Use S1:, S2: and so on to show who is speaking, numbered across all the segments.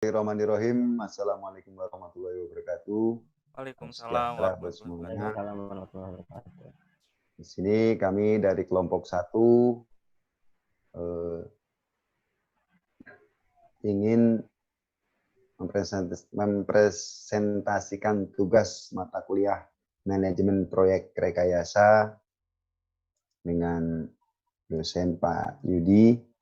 S1: Bismillahirrahmanirrahim. Assalamualaikum warahmatullahi wabarakatuh. Salam
S2: Waalaikumsalam
S1: sejahtera buat
S2: warahmatullahi
S1: semuanya.
S2: wabarakatuh.
S3: Waalaikumsalam warahmatullahi wabarakatuh.
S1: Di sini kami dari kelompok 1 ingin mempresentasikan tugas mata kuliah manajemen proyek rekayasa dengan dosen Pak Yudi.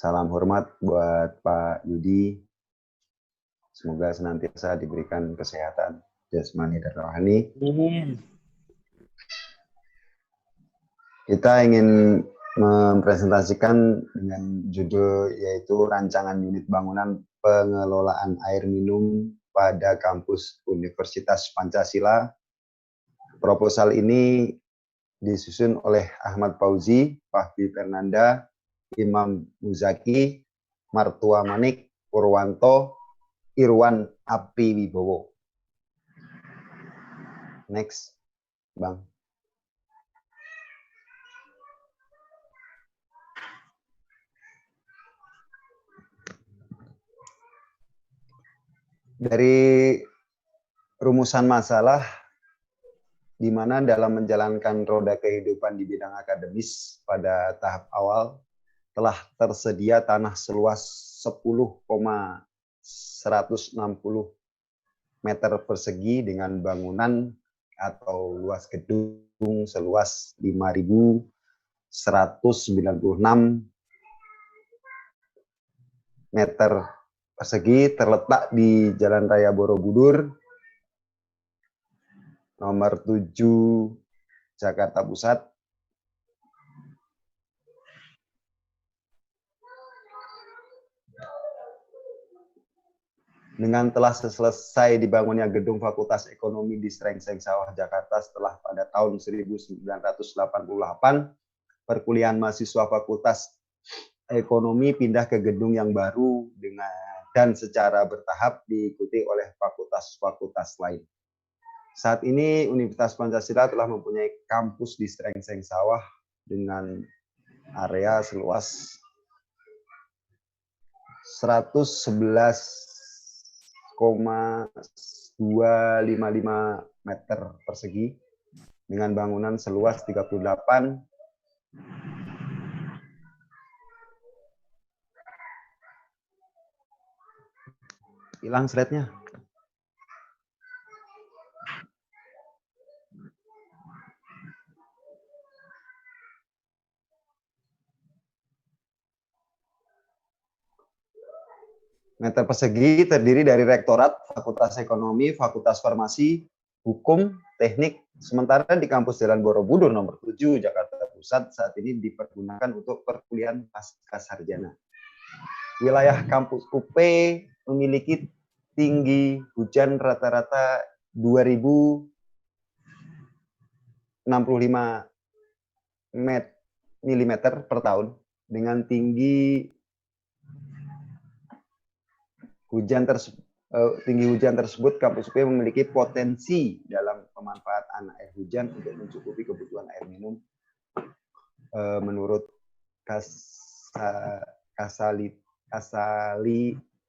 S1: Salam hormat buat Pak Yudi. Semoga senantiasa diberikan kesehatan jasmani dan rohani.
S3: Amin.
S1: Kita ingin mempresentasikan dengan judul yaitu rancangan unit bangunan pengelolaan air minum pada kampus Universitas Pancasila. Proposal ini disusun oleh Ahmad Fauzi, Fahmi Fernanda, Imam Muzaki, Martua Manik, Purwanto, Irwan Api Wibowo. Next, Bang. Dari rumusan masalah, di mana dalam menjalankan roda kehidupan di bidang akademis pada tahap awal telah tersedia tanah seluas 10,160 meter persegi dengan bangunan atau luas gedung seluas 5.196 meter persegi terletak di Jalan Raya Borobudur, nomor 7, Jakarta Pusat. Dengan telah selesai dibangunnya gedung Fakultas Ekonomi di Srengseng Sawah, Jakarta setelah pada tahun 1988, perkuliahan mahasiswa Fakultas Ekonomi pindah ke gedung yang baru dan secara bertahap diikuti oleh fakultas-fakultas lain. Saat ini Universitas Pancasila telah mempunyai kampus di Srengseng Sawah dengan area seluas 111,255 meter persegi dengan bangunan seluas 38 hilang slide-nya. Meter persegi terdiri dari rektorat, Fakultas Ekonomi, Fakultas Farmasi, Hukum, Teknik. Sementara di kampus Jalan Borobudur nomor 7 Jakarta Pusat saat ini dipergunakan untuk perkuliahan pasca sarjana. Wilayah kampus UP memiliki tinggi hujan rata-rata 2065 mm per tahun. Dengan tinggi hujan tersebut, kampus UP memiliki potensi dalam pemanfaatan air hujan untuk mencukupi kebutuhan air minum. Menurut Kasali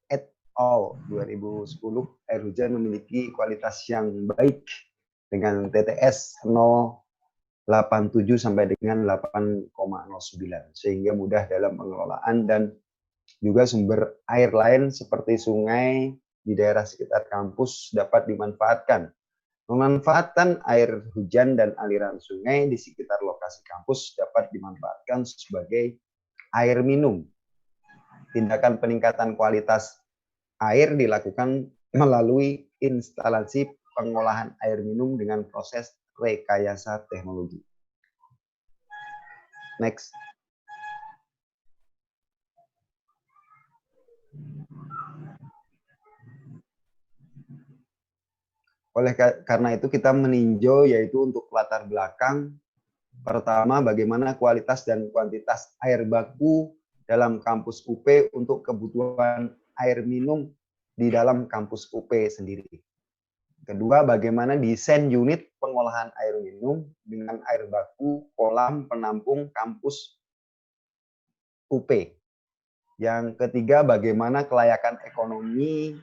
S1: et al. 2010, air hujan memiliki kualitas yang baik dengan TTS 0,87 sampai dengan 8,09 sehingga mudah dalam pengelolaan, dan juga sumber air lain seperti sungai di daerah sekitar kampus dapat dimanfaatkan. Memanfaatkan air hujan dan aliran sungai di sekitar lokasi kampus dapat dimanfaatkan sebagai air minum. Tindakan peningkatan kualitas air dilakukan melalui instalasi pengolahan air minum dengan proses rekayasa teknologi. Next. Karena itu kita meninjau yaitu untuk latar belakang. Pertama, bagaimana kualitas dan kuantitas air baku dalam kampus UP untuk kebutuhan air minum di dalam kampus UP sendiri. Kedua, bagaimana desain unit pengolahan air minum dengan air baku kolam penampung kampus UP. Yang ketiga, bagaimana kelayakan ekonomi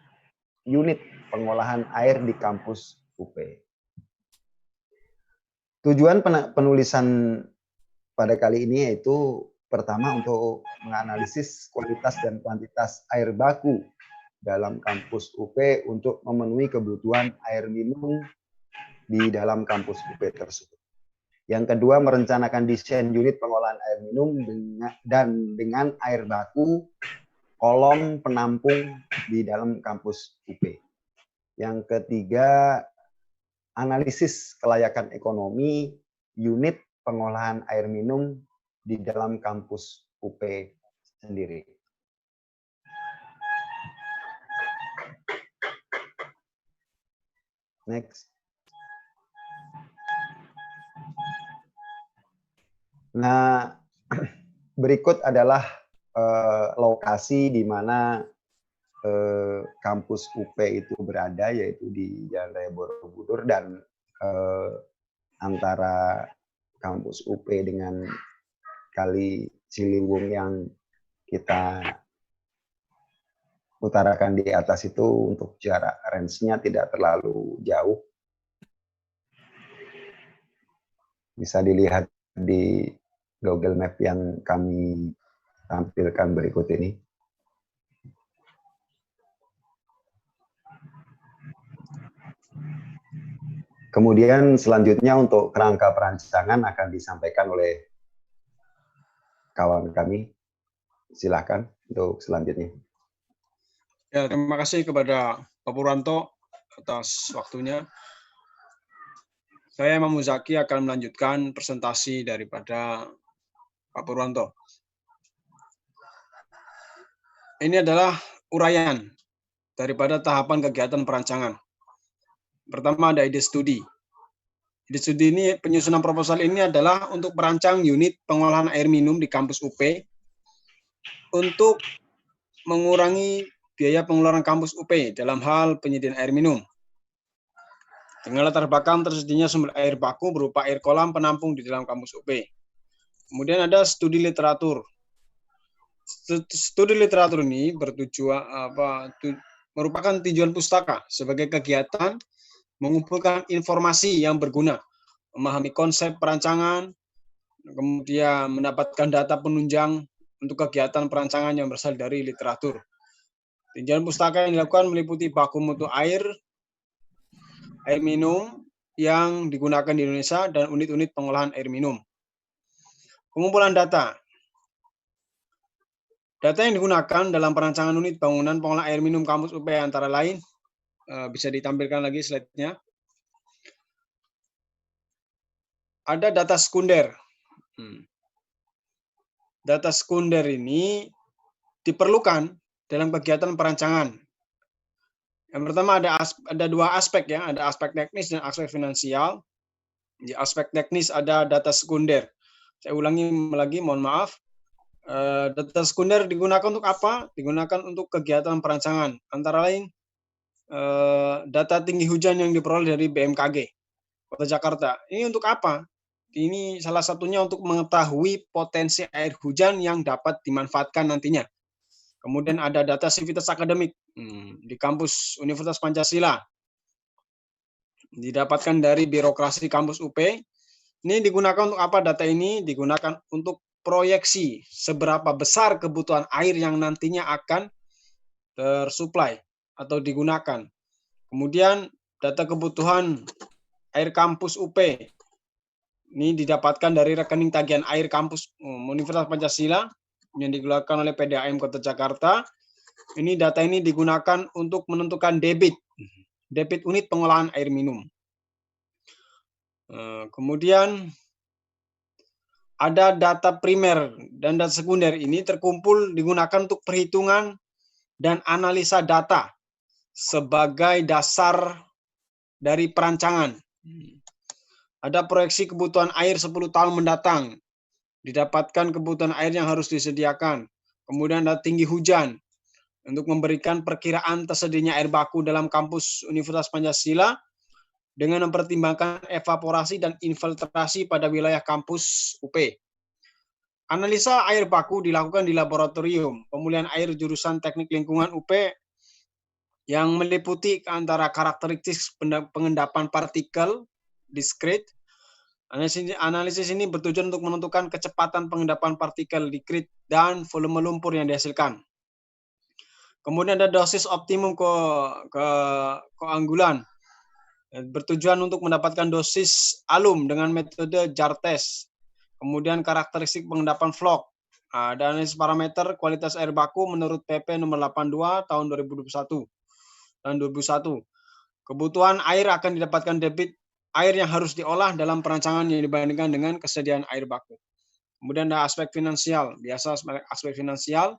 S1: unit pengolahan air di kampus UP. Tujuan penulisan pada kali ini yaitu pertama untuk menganalisis kualitas dan kuantitas air baku dalam kampus UP untuk memenuhi kebutuhan air minum di dalam kampus UP tersebut. Yang kedua, merencanakan desain unit pengolahan air minum dengan air baku kolom penampung di dalam kampus UP. Yang ketiga, analisis kelayakan ekonomi unit pengolahan air minum di dalam kampus UP sendiri. Next. Nah, berikut adalah lokasi di mana kampus UP itu berada, yaitu di Jalan Raya Borobudur, dan antara kampus UP dengan Kali Ciliwung yang kita utarakan di atas itu untuk jarak range-nya tidak terlalu jauh. Bisa dilihat di Google Map yang kami tampilkan berikut ini. Kemudian selanjutnya untuk kerangka perancangan akan disampaikan oleh kawan kami. Silakan untuk selanjutnya.
S2: Ya, terima kasih kepada Pak Purwanto atas waktunya. Saya Imam Muzaki akan melanjutkan presentasi daripada Pak Purwanto. Ini adalah uraian daripada tahapan kegiatan perancangan. Pertama ada ide studi. Ide studi ini, penyusunan proposal ini adalah untuk merancang unit pengolahan air minum di kampus UP untuk mengurangi biaya pengeluaran kampus UP dalam hal penyediaan air minum. Dengan latar belakang tersedianya sumber air baku berupa air kolam penampung di dalam kampus UP. Kemudian ada studi literatur. Studi literatur ini merupakan tujuan pustaka sebagai kegiatan mengumpulkan informasi yang berguna, memahami konsep perancangan, kemudian mendapatkan data penunjang untuk kegiatan perancangan yang berasal dari literatur. Tujuan pustaka yang dilakukan meliputi baku mutu air minum yang digunakan di Indonesia dan unit-unit pengolahan air minum. Pengumpulan data. Data yang digunakan dalam perancangan unit bangunan pengolahan air minum kampus UP antara lain, bisa ditampilkan lagi slide-nya. Ada data sekunder. Data sekunder ini diperlukan dalam kegiatan perancangan. Yang pertama ada dua aspek ya, ada aspek teknis dan aspek finansial. Di aspek teknis ada data sekunder. Saya ulangi lagi, mohon maaf. Data sekunder digunakan untuk apa? Digunakan untuk kegiatan perancangan. Antara lain data tinggi hujan yang diperoleh dari BMKG Kota Jakarta. Ini untuk apa? Ini salah satunya untuk mengetahui potensi air hujan yang dapat dimanfaatkan nantinya. Kemudian ada data sivitas akademik di kampus Universitas Pancasila. Didapatkan dari birokrasi kampus UP. Ini digunakan untuk apa data ini? Digunakan untuk proyeksi seberapa besar kebutuhan air yang nantinya akan tersuplai atau digunakan. Kemudian data kebutuhan air kampus UP. Ini didapatkan dari rekening tagihan air kampus Universitas Pancasila yang dikeluarkan oleh PDAM Kota Jakarta. Ini data ini digunakan untuk menentukan debit unit pengolahan air minum. Kemudian ada data primer dan data sekunder ini terkumpul digunakan untuk perhitungan dan analisa data sebagai dasar dari perancangan. Ada proyeksi kebutuhan air 10 tahun mendatang. Didapatkan kebutuhan air yang harus disediakan. Kemudian ada tinggi hujan untuk memberikan perkiraan tersedianya air baku dalam kampus Universitas Pancasila dengan mempertimbangkan evaporasi dan infiltrasi pada wilayah kampus UP. Analisa air baku dilakukan di laboratorium pemulihan air jurusan Teknik Lingkungan UP yang meliputi antara karakteristik pengendapan partikel diskrit. Analisis ini bertujuan untuk menentukan kecepatan pengendapan partikel diskrit dan volume lumpur yang dihasilkan. Kemudian ada dosis optimum koagulan, bertujuan untuk mendapatkan dosis alum dengan metode jar test. Kemudian karakteristik pengendapan vlog. Ada analisis parameter kualitas air baku menurut PP nomor 82 tahun 2021. Kebutuhan air akan didapatkan debit air yang harus diolah dalam perancangan yang dibandingkan dengan kesediaan air baku. Kemudian ada aspek finansial. Biasa aspek finansial.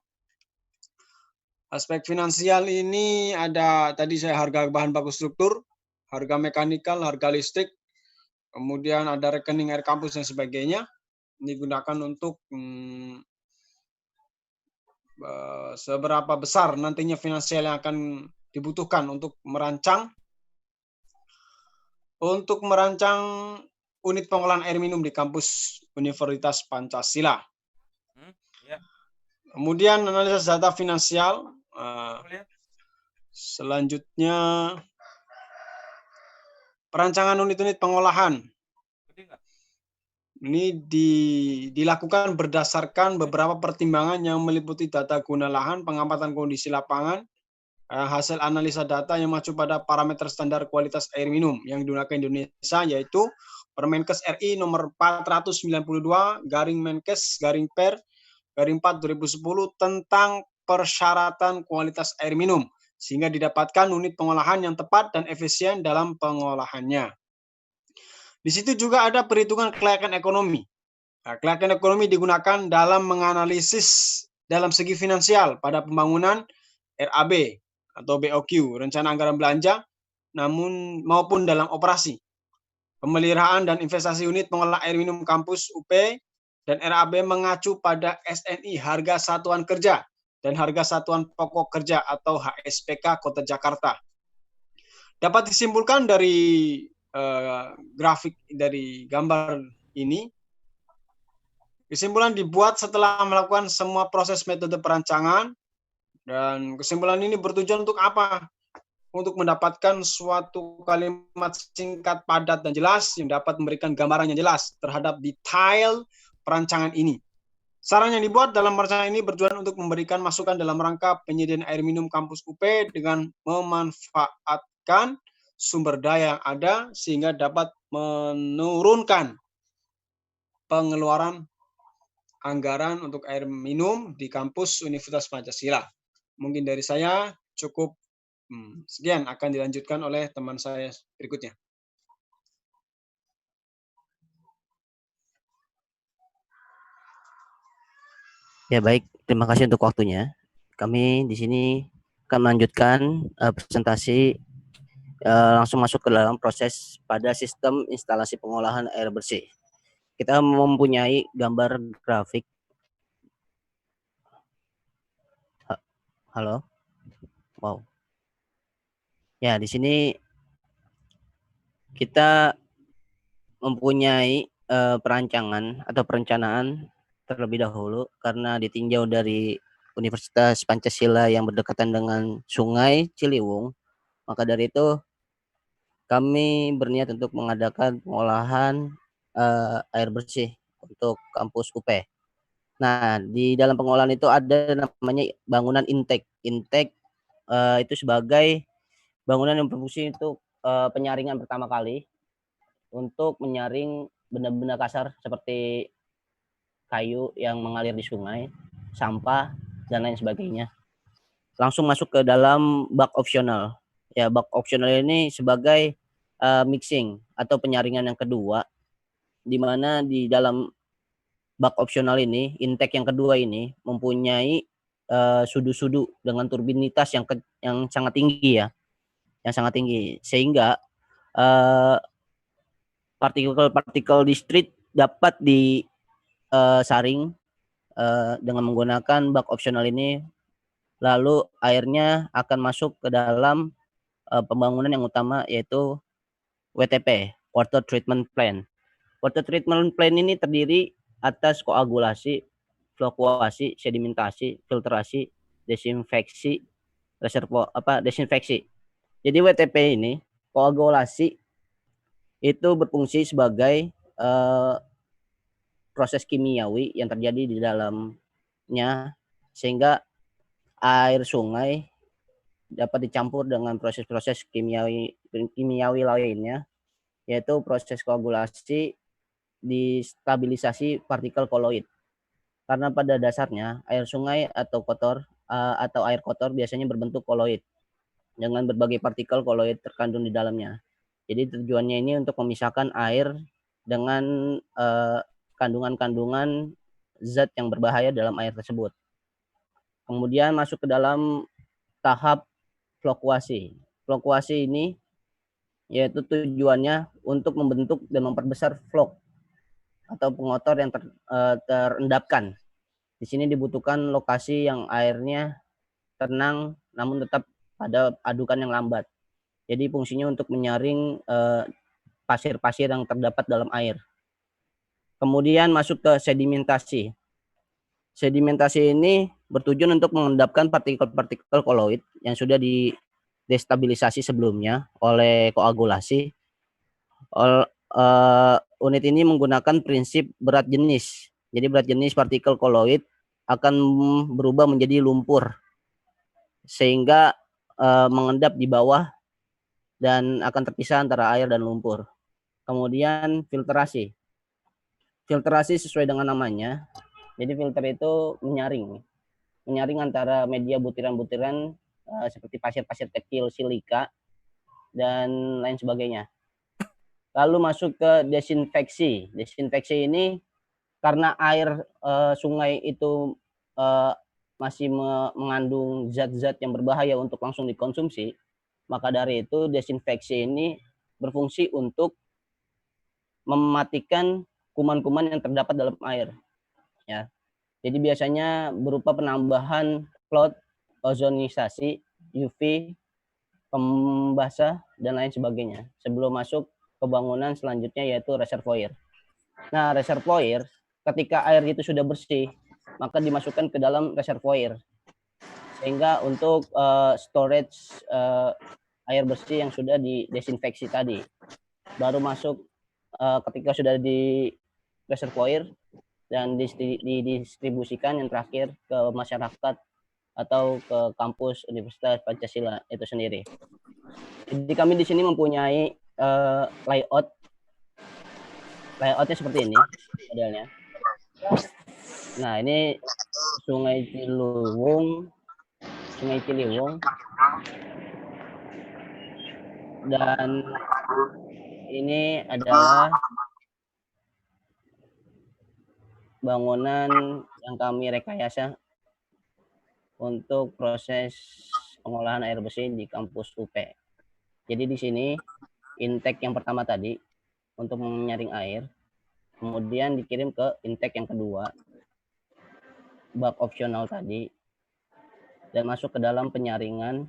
S2: Aspek finansial ini ada tadi saya harga bahan baku struktur, harga mekanikal, harga listrik, kemudian ada rekening air kampus dan sebagainya. Ini digunakan untuk seberapa besar nantinya finansial yang akan dibutuhkan untuk merancang unit pengolahan air minum di kampus Universitas Pancasila. Kemudian analisis data finansial. Selanjutnya perancangan unit-unit pengolahan. Ini dilakukan berdasarkan beberapa pertimbangan yang meliputi data guna lahan, pengamatan kondisi lapangan, hasil analisa data yang mengacu pada parameter standar kualitas air minum yang digunakan Indonesia, yaitu Permenkes RI nomor 492 /Menkes/Per/4 2010 tentang persyaratan kualitas air minum, sehingga didapatkan unit pengolahan yang tepat dan efisien dalam pengolahannya. Di situ juga ada perhitungan kelayakan ekonomi. Kelayakan ekonomi digunakan dalam menganalisis dalam segi finansial pada pembangunan RAB atau BOQ, rencana anggaran belanja, maupun dalam operasi. Pemeliharaan dan investasi unit pengelola air minum kampus UP dan RAB mengacu pada SNI, harga satuan kerja, dan harga satuan pokok kerja atau HSPK Kota Jakarta. Dapat disimpulkan dari grafik dari gambar ini, kesimpulan dibuat setelah melakukan semua proses metode perancangan, dan kesimpulan ini bertujuan untuk apa? Untuk mendapatkan suatu kalimat singkat, padat, dan jelas yang dapat memberikan gambaran yang jelas terhadap detail perancangan ini. Saran yang dibuat dalam perancangan ini bertujuan untuk memberikan masukan dalam rangka penyediaan air minum kampus UP dengan memanfaatkan sumber daya yang ada sehingga dapat menurunkan pengeluaran anggaran untuk air minum di kampus Universitas Pancasila. Mungkin dari saya cukup sekian, akan dilanjutkan oleh teman saya berikutnya.
S3: Ya baik, terima kasih untuk waktunya. Kami di sini akan melanjutkan presentasi langsung masuk ke dalam proses pada sistem instalasi pengolahan air bersih. Kita mempunyai gambar grafik. Halo? Wow. Ya, di sini kita mempunyai perancangan atau perencanaan terlebih dahulu karena ditinjau dari Universitas Pancasila yang berdekatan dengan Sungai Ciliwung. Maka dari itu kami berniat untuk mengadakan pengolahan air bersih untuk kampus UP. Nah, di dalam pengolahan itu ada namanya bangunan intake. Intake itu sebagai bangunan yang berfungsi untuk penyaringan pertama kali untuk menyaring benda-benda kasar seperti kayu yang mengalir di sungai, sampah, dan lain sebagainya. Langsung masuk ke dalam bak opsional. Ya, bak opsional ini sebagai mixing atau penyaringan yang kedua, di mana di dalam bak opsional ini, intake yang kedua ini mempunyai sudu-sudu dengan turbinitas yang sangat tinggi ya, yang sangat tinggi, sehingga partikel-partikel distrit dapat disaring dengan menggunakan bak opsional ini, lalu airnya akan masuk ke dalam pembangunan yang utama, yaitu WTP, Water Treatment Plant. Water Treatment Plant ini terdiri atas koagulasi fluktuasi, sedimentasi, filtrasi, desinfeksi, desinfeksi. Jadi WTP ini koagulasi itu berfungsi sebagai proses kimiawi yang terjadi di dalamnya sehingga air sungai dapat dicampur dengan proses-proses kimiawi lainnya, yaitu proses koagulasi di stabilisasi partikel koloid. Karena pada dasarnya air sungai atau air kotor biasanya berbentuk koloid dengan berbagai partikel koloid terkandung di dalamnya. Jadi tujuannya ini untuk memisahkan air dengan kandungan-kandungan zat yang berbahaya dalam air tersebut. Kemudian masuk ke dalam tahap fluktuasi. Fluktuasi ini yaitu tujuannya untuk membentuk dan memperbesar flok atau pengotor yang terendapkan. Di sini dibutuhkan lokasi yang airnya tenang namun tetap pada adukan yang lambat. Jadi fungsinya untuk menyaring pasir-pasir yang terdapat dalam air. Kemudian masuk ke sedimentasi. Sedimentasi ini bertujuan untuk mengendapkan partikel-partikel koloid yang sudah destabilisasi sebelumnya oleh koagulasi. Unit ini menggunakan prinsip berat jenis. Jadi berat jenis partikel koloid akan berubah menjadi lumpur sehingga mengendap di bawah dan akan terpisah antara air dan lumpur. Kemudian filtrasi. Filtrasi sesuai dengan namanya. Jadi filter itu menyaring antara media butiran-butiran seperti pasir-pasir kecil, silika dan lain sebagainya. Lalu masuk ke desinfeksi. Desinfeksi ini karena air sungai itu masih mengandung zat-zat yang berbahaya untuk langsung dikonsumsi, maka dari itu desinfeksi ini berfungsi untuk mematikan kuman-kuman yang terdapat dalam air. Ya. Jadi biasanya berupa penambahan cloud, ozonisasi, UV, pembasah, dan lain sebagainya. Sebelum masuk ke bangunan selanjutnya yaitu reservoir. Nah, reservoir ketika air itu sudah bersih, maka dimasukkan ke dalam reservoir. Sehingga untuk storage air bersih yang sudah didesinfeksi tadi. Baru masuk ketika sudah di reservoir dan didistribusikan yang terakhir ke masyarakat atau ke kampus Universitas Pancasila itu sendiri. Jadi kami di sini mempunyai layoutnya seperti ini modelnya. Nah, ini Sungai Ciliwung dan ini adalah bangunan yang kami rekayasa untuk proses pengolahan air bersih di kampus UP. Jadi di sini intake yang pertama tadi untuk menyaring air, kemudian dikirim ke intake yang kedua, bak opsional tadi, dan masuk ke dalam penyaringan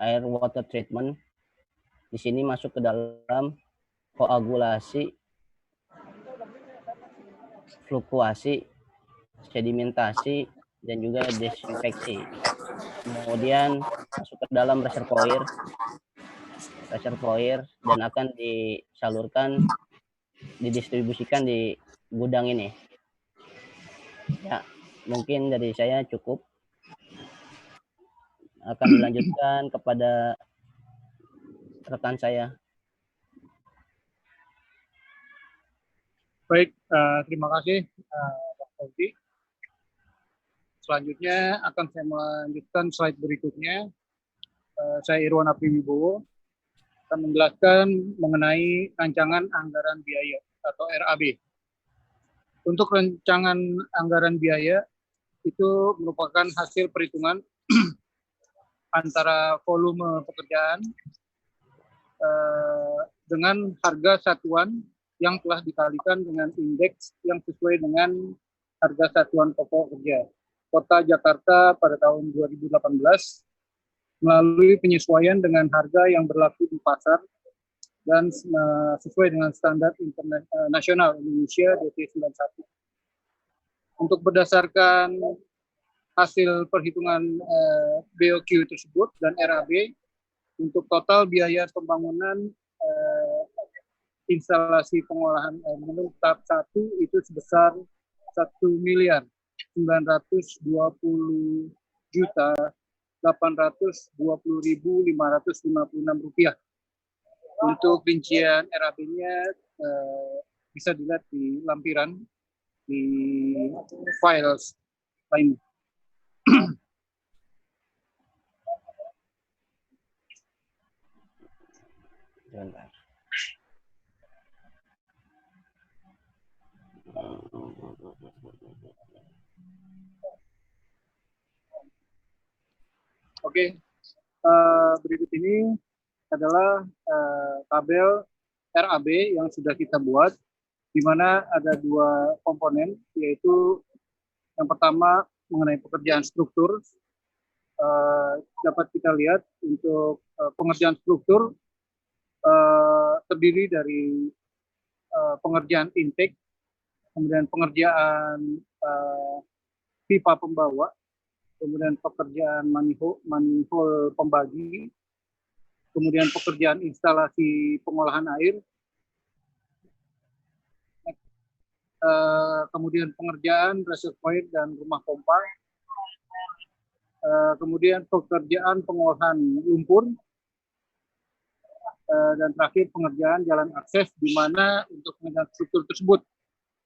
S3: air water treatment. Di sini masuk ke dalam koagulasi, fluktuasi, sedimentasi, dan juga desinfeksi. Kemudian masuk ke dalam reservoir dan akan didistribusikan di gudang ini. Ya, mungkin dari saya cukup. Akan dilanjutkan kepada rekan saya.
S4: Baik, terima kasih Pak Fauzi. Selanjutnya akan saya melanjutkan slide berikutnya. Saya Irwan Apriwibowo akan menjelaskan mengenai rancangan anggaran biaya atau RAB. Untuk rancangan anggaran biaya itu merupakan hasil perhitungan antara volume pekerjaan dengan harga satuan yang telah dikalikan dengan indeks yang sesuai dengan harga satuan pokok kerja. Kota Jakarta pada tahun 2018 melalui penyesuaian dengan harga yang berlaku di pasar dan sesuai dengan standar nasional Indonesia DT 91. Untuk berdasarkan hasil perhitungan BOQ tersebut dan RAB, untuk total biaya pembangunan instalasi pengolahan air minum tahap 1 itu sebesar 1.920.820.556 rupiah. Untuk rincian RAB-nya bisa dilihat di lampiran di files lainnya.
S3: Sebentar.
S4: Oke, berikut ini adalah tabel RAB yang sudah kita buat, di mana ada dua komponen, yaitu yang pertama mengenai pekerjaan struktur. Dapat kita lihat untuk pengerjaan struktur terdiri dari pengerjaan intake, kemudian pengerjaan pipa pembawa, kemudian pekerjaan manifold pembagi, kemudian pekerjaan instalasi pengolahan air, kemudian pengerjaan reservoir dan rumah pompa, kemudian pekerjaan pengolahan lumpur, dan terakhir pengerjaan jalan akses, di mana untuk pengerjaan struktur tersebut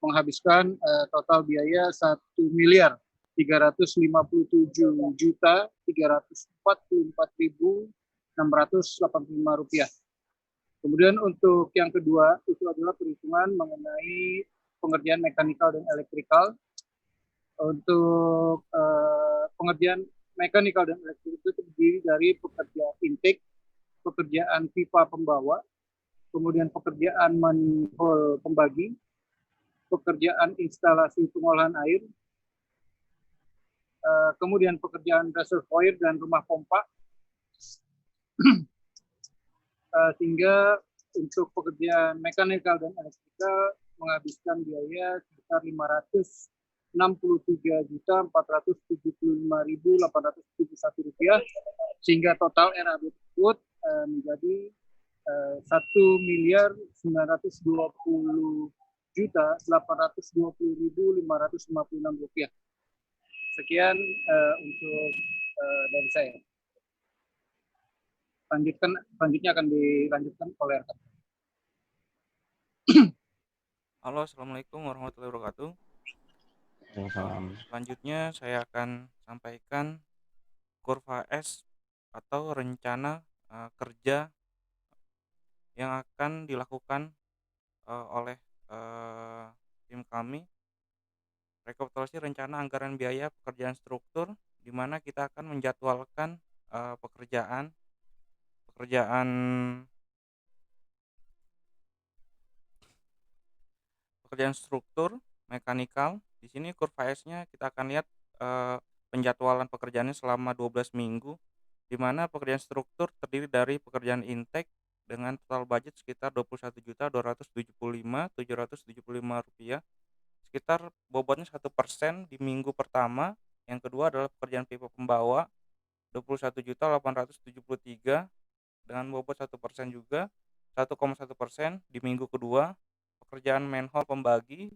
S4: menghabiskan total biaya 1.354.645 rupiah. Kemudian untuk yang kedua itu adalah perhitungan mengenai pengerjaan mekanikal dan elektrikal. Untuk pengerjaan mekanikal dan elektrikal itu terdiri dari pekerjaan intake, pekerjaan pipa pembawa, kemudian pekerjaan manifold pembagi, pekerjaan instalasi pengolahan air, kemudian pekerjaan reservoir dan rumah pompa, sehingga untuk pekerjaan mekanikal dan elektrikal menghabiskan biaya sekitar 563.475.871 rupiah, sehingga total RAB tersebut menjadi 1.920.820.556 rupiah. Sekian untuk dari saya. Selanjutnya akan dilanjutkan oleh rekan.
S5: Halo, Assalamualaikum warahmatullahi wabarakatuh.
S3: Salam.
S5: Selanjutnya saya akan sampaikan kurva S atau rencana kerja yang akan dilakukan oleh tim kami. Rekapitulasi rencana anggaran biaya pekerjaan struktur, di mana kita akan menjadwalkan pekerjaan struktur mekanikal. Di sini kurva S-nya kita akan lihat penjadwalan pekerjaannya selama 12 minggu, di mana pekerjaan struktur terdiri dari pekerjaan intake dengan total budget sekitar 21.275.775 rupiah. Sekitar bobotnya 1% di minggu pertama. Yang kedua adalah pekerjaan pipa pembawa 21.873 dengan bobot 1% juga, 1,1% di minggu kedua. Pekerjaan manhole pembagi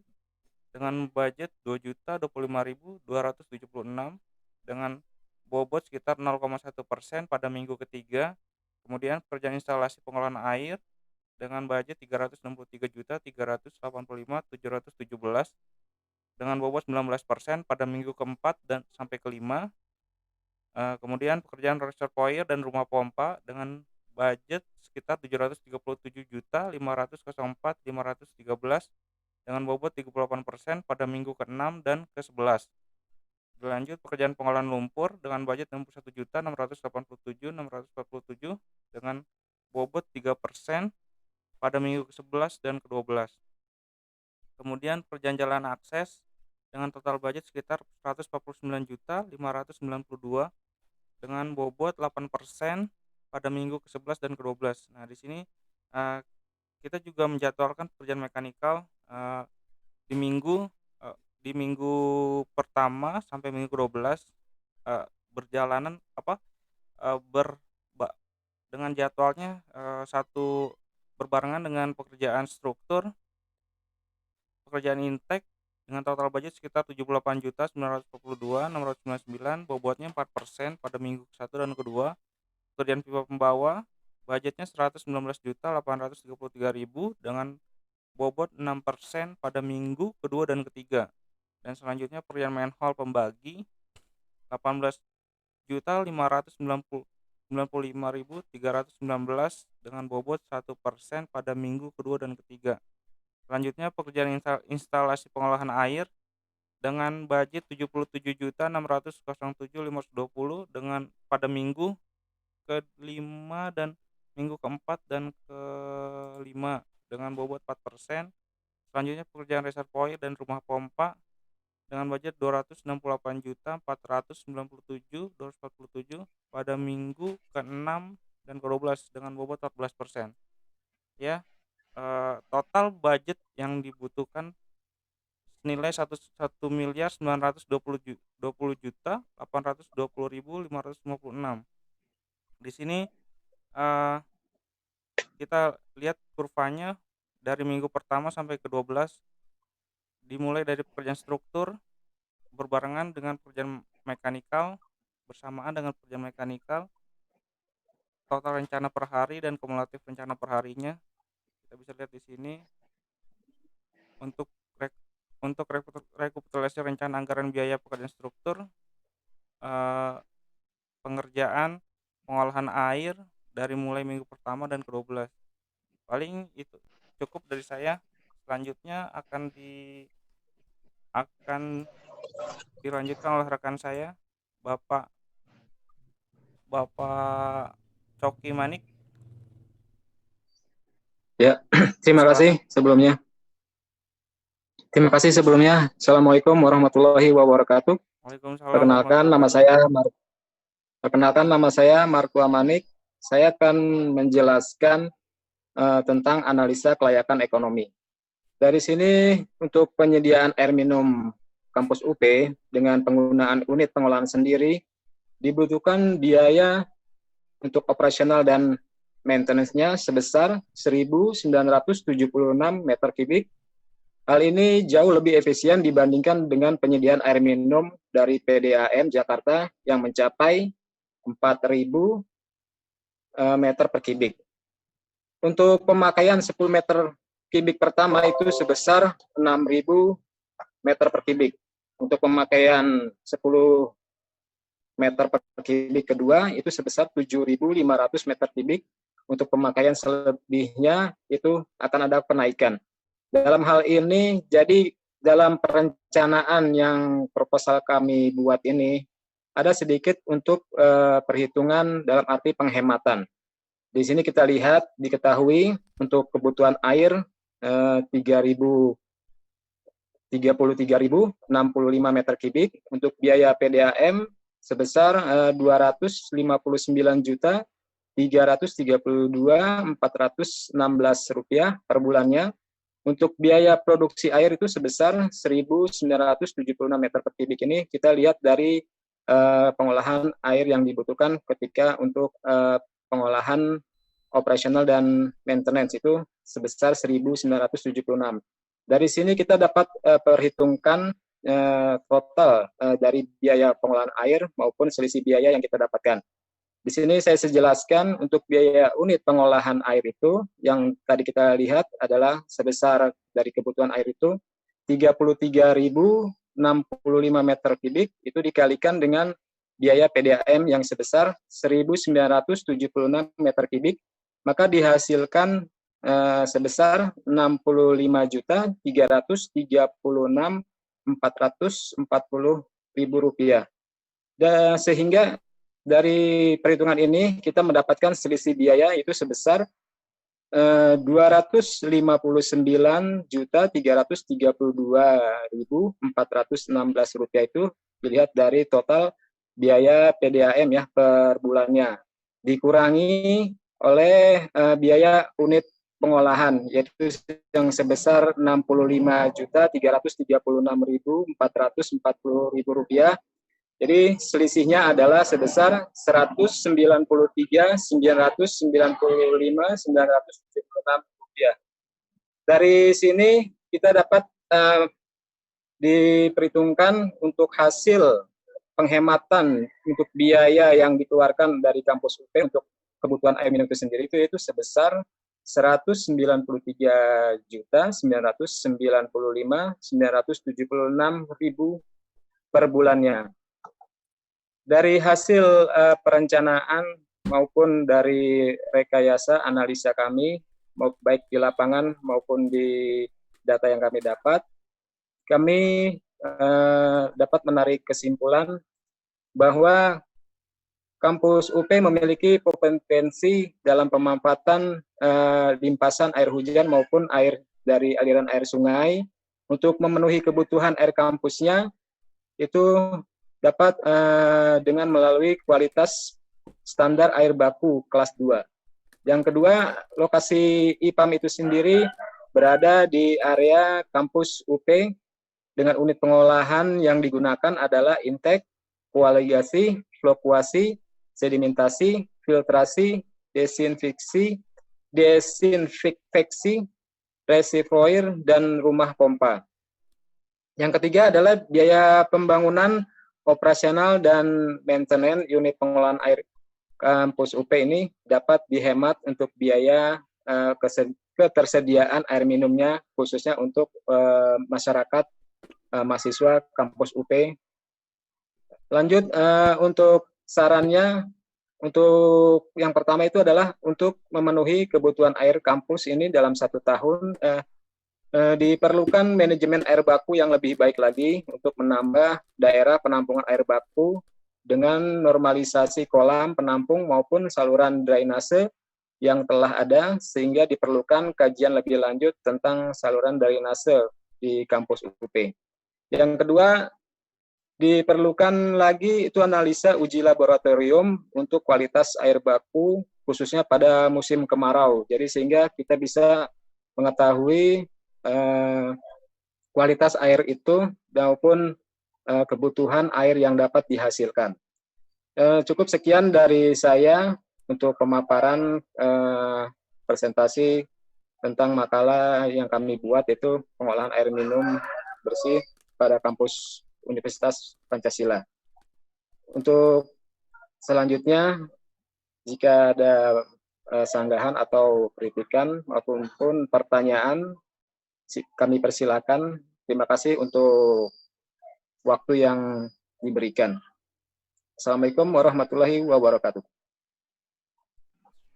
S5: dengan budget 2.025.276 dengan bobot sekitar 0,1% pada minggu ketiga. Kemudian pekerjaan instalasi pengolahan air dengan budget 363.385.717 dengan bobot 19% pada minggu keempat dan sampai kelima. Kemudian pekerjaan reservoir dan rumah pompa dengan budget sekitar 737.504.513 dengan bobot 38% pada minggu ke-6 dan ke-11. Berlanjut pekerjaan pengolahan lumpur dengan budget 61.687.647 dengan bobot 3% pada minggu ke-11 dan ke-12. Kemudian pekerjaan jalan akses dengan total budget sekitar 149.592 dengan bobot 8% pada minggu ke-11 dan ke-12. Nah, di sini kita juga menjadwalkan pekerjaan mekanikal di di minggu pertama sampai minggu ke-12 berjalanan dengan jadwalnya satu berbarengan dengan pekerjaan struktur, pekerjaan intake dengan total budget sekitar 78.942.699, bobotnya 4% pada minggu ke-1 dan ke-2. Pekerjaan pipa pembawa budgetnya 119.833.000 dengan bobot 6% pada minggu kedua dan ketiga. Dan selanjutnya pekerjaan manhole pembagi 18.995.319 dengan bobot 1% pada minggu kedua dan ketiga. Selanjutnya pekerjaan instalasi pengolahan air dengan budget 77.607.520 dengan pada minggu ke-5 dan minggu ke-4 dan ke-5 dengan bobot 4%. Selanjutnya pekerjaan reservoir dan rumah pompa dengan budget 268.497.247 pada minggu ke-6 dan ke-12 dengan bobot 14%. Ya, total budget yang dibutuhkan nilai 1.920.820.556. Di sini kita lihat kurvanya dari minggu pertama sampai ke-12, dimulai dari pekerjaan struktur berbarengan dengan pekerjaan mekanikal, bersamaan dengan pekerjaan mekanikal, total rencana per hari dan kumulatif rencana per harinya. Kita bisa lihat di sini untuk rekapitulasi rencana anggaran biaya pekerjaan struktur, pengerjaan pengolahan air dari mulai minggu pertama dan ke-12. Paling itu cukup dari saya. Selanjutnya akan dilanjutkan oleh rekan saya, Bapak Coki Manik.
S6: Ya, terima kasih sebelumnya. Assalamualaikum warahmatullahi wabarakatuh.
S5: Waalaikumsalam.
S6: Perkenalkan nama saya Marco Manik. Saya akan menjelaskan tentang analisa kelayakan ekonomi. Dari sini untuk penyediaan air minum kampus UP dengan penggunaan unit pengolahan sendiri dibutuhkan biaya untuk operasional dan maintenance-nya sebesar 1.976 meter kubik. Hal ini jauh lebih efisien dibandingkan dengan penyediaan air minum dari PDAM Jakarta yang mencapai 4.000 meter per kubik. Untuk pemakaian 10 meter kubik pertama itu sebesar 6.000 meter per kubik. Untuk pemakaian 10 meter per kubik kedua itu sebesar 7.500 meter kubik. Untuk pemakaian selebihnya itu akan ada penaikan. Dalam hal ini, jadi dalam perencanaan yang proposal kami buat ini, ada sedikit untuk perhitungan dalam arti penghematan. Di sini kita lihat, diketahui untuk kebutuhan air 33.065 meter kubik, untuk biaya PDAM sebesar 259.332.416 rupiah per bulannya. Untuk biaya produksi air itu sebesar 1.976 meter per kubik. Ini kita lihat dari pengolahan air yang dibutuhkan ketika untuk pengolahan operasional dan maintenance itu sebesar 1.976. Dari sini kita dapat perhitungkan total dari biaya pengolahan air maupun selisih biaya yang kita dapatkan. Di sini saya jelaskan untuk biaya unit pengolahan air itu yang tadi kita lihat adalah sebesar dari kebutuhan air itu 33.065 meter kubik itu dikalikan dengan biaya PDAM yang sebesar 1.976 meter kubik, maka dihasilkan sebesar 65.336.440 rupiah. Dan sehingga dari perhitungan ini kita mendapatkan selisih biaya itu sebesar 259.332.416 rupiah itu dilihat dari total biaya PDAM ya per bulannya, dikurangi oleh biaya unit pengolahan, yaitu yang sebesar Rp63.336.440. Jadi selisihnya adalah sebesar Rp193.995.976. Dari sini kita dapat diperhitungkan untuk hasil penghematan untuk biaya yang dikeluarkan dari kampus UP untuk kebutuhan air minum itu sendiri itu sebesar Rp193.995.976 per bulannya. Dari hasil perencanaan maupun dari rekayasa analisa kami, baik di lapangan maupun di data yang kami dapat, kami dapat menarik kesimpulan bahwa kampus UP memiliki potensi dalam pemanfaatan limpasan air hujan maupun air dari aliran air sungai untuk memenuhi kebutuhan air kampusnya itu dapat dengan melalui kualitas standar air baku kelas 2. Yang kedua, lokasi IPAM itu sendiri berada di area kampus UP dengan unit pengolahan yang digunakan adalah intake, koagulasi, flokuasi, sedimentasi, filtrasi, desinfeksi, reservoir, dan rumah pompa. Yang ketiga adalah biaya pembangunan operasional dan maintenance unit pengolahan air kampus UP ini dapat dihemat untuk biaya ketersediaan air minumnya khususnya untuk masyarakat mahasiswa kampus UP. Lanjut untuk sarannya, untuk yang pertama itu adalah untuk memenuhi kebutuhan air kampus ini dalam 1 tahun diperlukan manajemen air baku yang lebih baik lagi untuk menambah daerah penampungan air baku dengan normalisasi kolam penampung maupun saluran drainase yang telah ada, sehingga diperlukan kajian lebih lanjut tentang saluran drainase di kampus UP. Yang kedua, diperlukan lagi itu analisa uji laboratorium untuk kualitas air baku khususnya pada musim kemarau. Jadi sehingga kita bisa mengetahui kualitas air itu maupun kebutuhan air yang dapat dihasilkan. Cukup sekian dari saya untuk pemaparan presentasi tentang makalah yang kami buat, itu pengolahan air minum bersih pada kampus Universitas Pancasila. Untuk selanjutnya, jika ada sanggahan atau kritikan maupun pertanyaan, kami persilakan. Terima kasih untuk waktu yang diberikan. Assalamualaikum warahmatullahi wabarakatuh.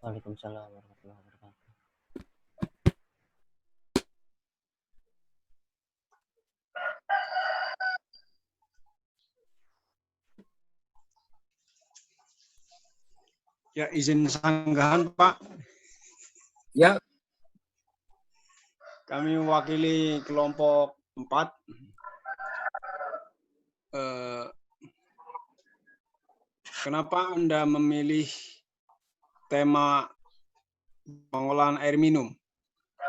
S3: Waalaikumsalam warahmatullahi wabarakatuh.
S2: Ya, izin sanggahan, Pak.
S6: Ya.
S2: Kami mewakili kelompok 4. Kenapa Anda memilih tema pengolahan air minum?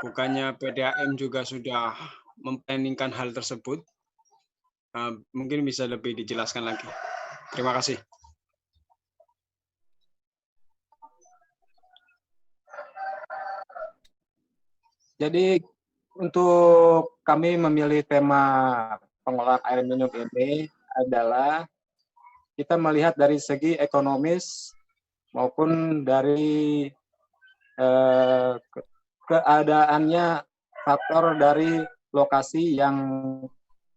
S2: Bukannya PDAM juga sudah memplanningkan hal tersebut? Mungkin bisa lebih dijelaskan lagi. Terima kasih.
S6: Jadi untuk kami memilih tema pengolahan air minum ini adalah kita melihat dari segi ekonomis maupun dari keadaannya, faktor dari lokasi yang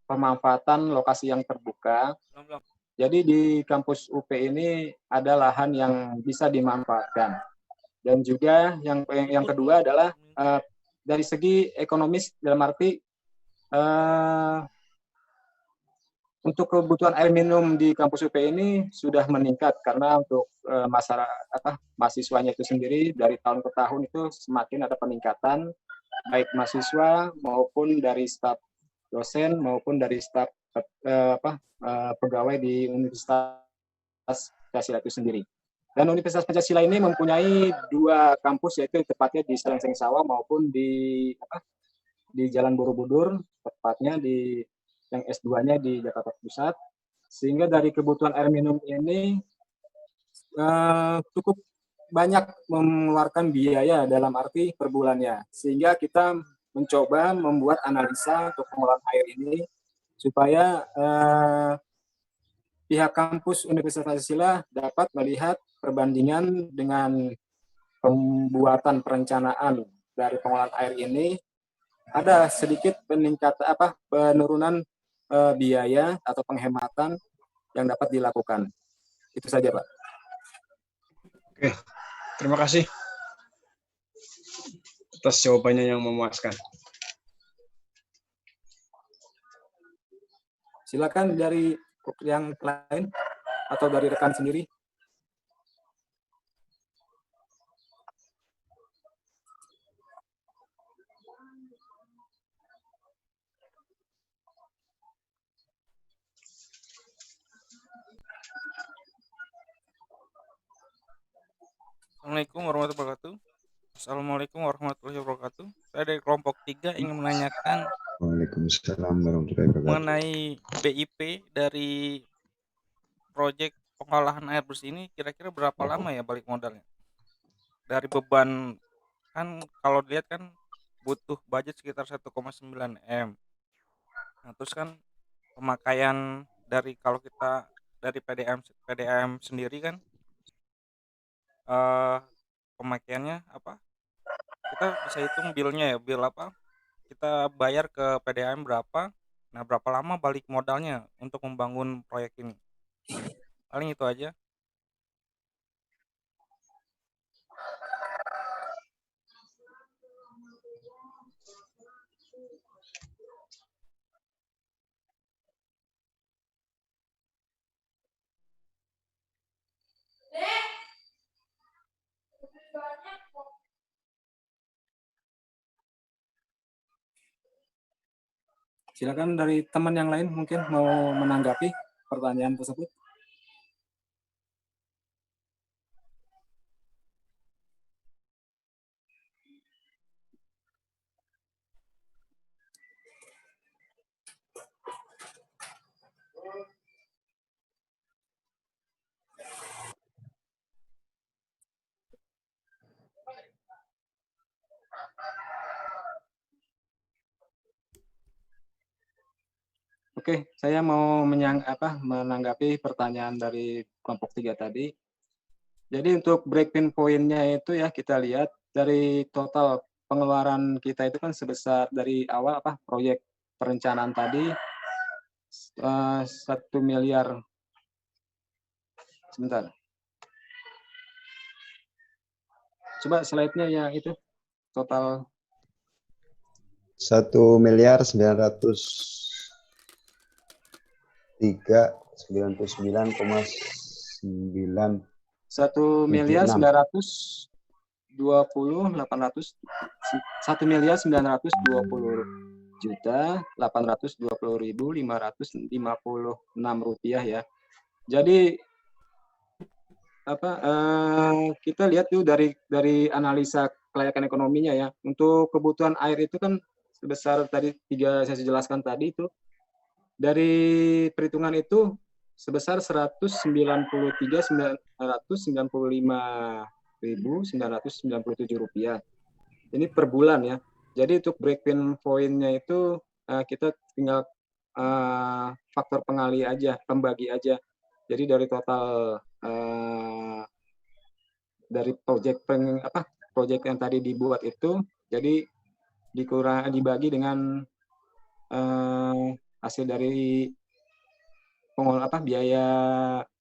S6: pemanfaatan lokasi yang terbuka. Jadi di kampus UP ini ada lahan yang bisa dimanfaatkan. Dan juga yang kedua adalah dari segi ekonomis, dalam arti untuk kebutuhan air minum di kampus UP ini sudah meningkat karena untuk mahasiswanya itu sendiri dari tahun ke tahun itu semakin ada peningkatan, baik mahasiswa maupun dari staf dosen maupun dari staf pegawai di Universitas Pancasila itu sendiri. Dan Universitas Pancasila ini mempunyai 2 kampus, yaitu tepatnya di Selengseng Sawah maupun di Jalan Borobudur, tepatnya di yang S2-nya di Jakarta Pusat. Sehingga dari kebutuhan air minum ini cukup banyak mengeluarkan biaya dalam arti per bulannya. Sehingga kita mencoba membuat analisa untuk pengolahan air ini supaya pihak kampus Universitas Pancasila dapat melihat perbandingan dengan pembuatan perencanaan dari pengolahan air ini, ada sedikit penurunan biaya atau penghematan yang dapat dilakukan. Itu saja, Pak.
S2: Oke, terima kasih atas jawabannya yang memuaskan.
S6: Silakan dari yang lain atau dari rekan sendiri.
S5: Assalamualaikum warahmatullahi wabarakatuh. Assalamualaikum warahmatullahi wabarakatuh. Saya dari kelompok 3 ingin menanyakan
S1: Waalaikumsalam warahmatullahi wabarakatuh.
S5: mengenai BIP dari proyek pengolahan air bersih ini, kira-kira berapa lama ya balik modalnya? Dari beban, kan kalau dilihat kan butuh budget sekitar 1,9 M. Nah, terus kan pemakaian dari, kalau kita dari PDAM sendiri kan pemakaiannya apa? Kita bisa hitung bilnya ya, bil apa? Kita bayar ke PDAM berapa? Nah, berapa lama balik modalnya untuk membangun proyek ini? Paling itu aja.
S6: Silakan dari teman yang lain mungkin mau menanggapi pertanyaan tersebut. Oke, saya mau menanggapi pertanyaan dari kelompok 3 tadi. Jadi untuk break-even point-nya itu ya, kita lihat dari total pengeluaran kita itu kan sebesar dari awal proyek perencanaan tadi 1 miliar. Sebentar. Coba slide-nya ya itu total
S1: 1.999,9
S6: 1 miliar 920.826.556 rupiah ya. Jadi kita lihat tuh dari analisa kelayakan ekonominya ya. Untuk kebutuhan air itu kan sebesar tadi 3 saya jelaskan tadi itu, dari perhitungan itu sebesar 193.995.997 rupiah. Ini per bulan ya. Jadi untuk break-even point-nya itu kita tinggal faktor pembagi aja. Jadi dari total dari proyek yang tadi dibuat itu, jadi dibagi dengan hasil dari biaya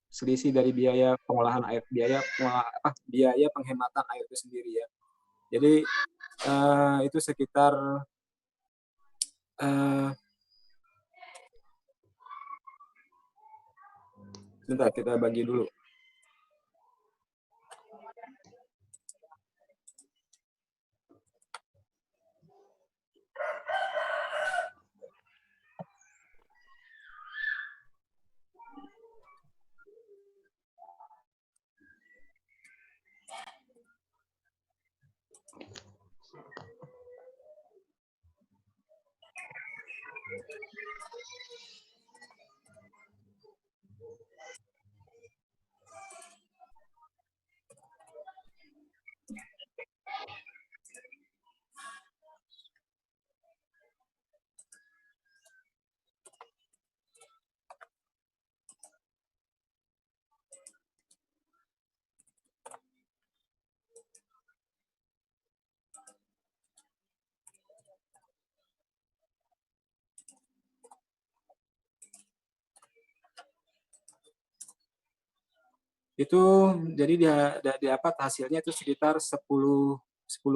S6: selisih dari biaya pengolahan air, biaya penghematan air itu sendiri ya. Jadi itu sekitar sebentar kita bagi dulu. Itu jadi dia dapat hasilnya itu sekitar 10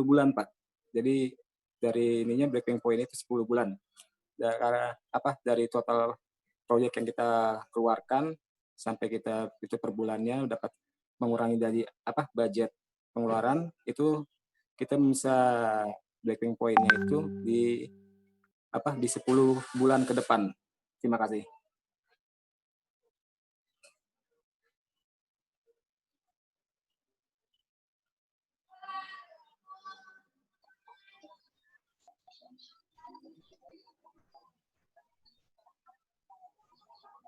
S6: bulan, Pak. Jadi dari ininya breaking point itu 10 bulan. Dari total proyek yang kita keluarkan sampai kita itu per bulannya dapat mengurangi dari budget pengeluaran, itu kita bisa breaking point-nya itu di 10 bulan ke depan. Terima kasih.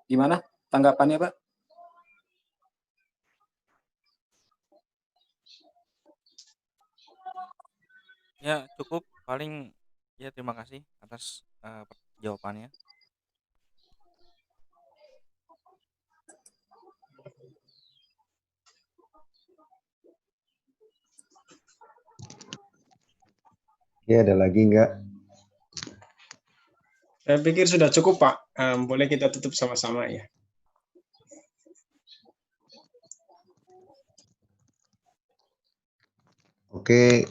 S6: Gimana tanggapannya, Pak?
S5: Ya, cukup. Paling ya terima kasih atas jawabannya.
S1: Ya, ada lagi nggak?
S2: Saya pikir sudah cukup, Pak. Boleh kita tutup sama-sama ya.
S1: Oke,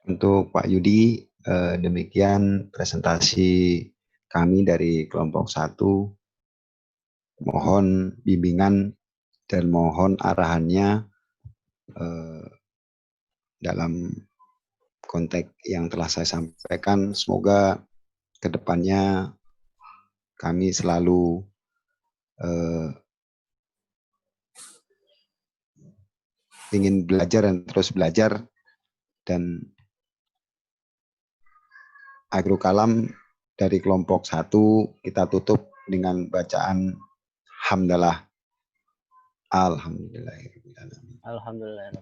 S1: untuk Pak Yudi, demikian presentasi kami dari kelompok 1. Mohon bimbingan dan mohon arahannya dalam konteks yang telah saya sampaikan. Semoga kedepannya kami selalu ingin belajar dan terus belajar, dan Agrokalam dari kelompok 1 kita tutup dengan bacaan hamdalah. Alhamdulillah.
S3: Alhamdulillah.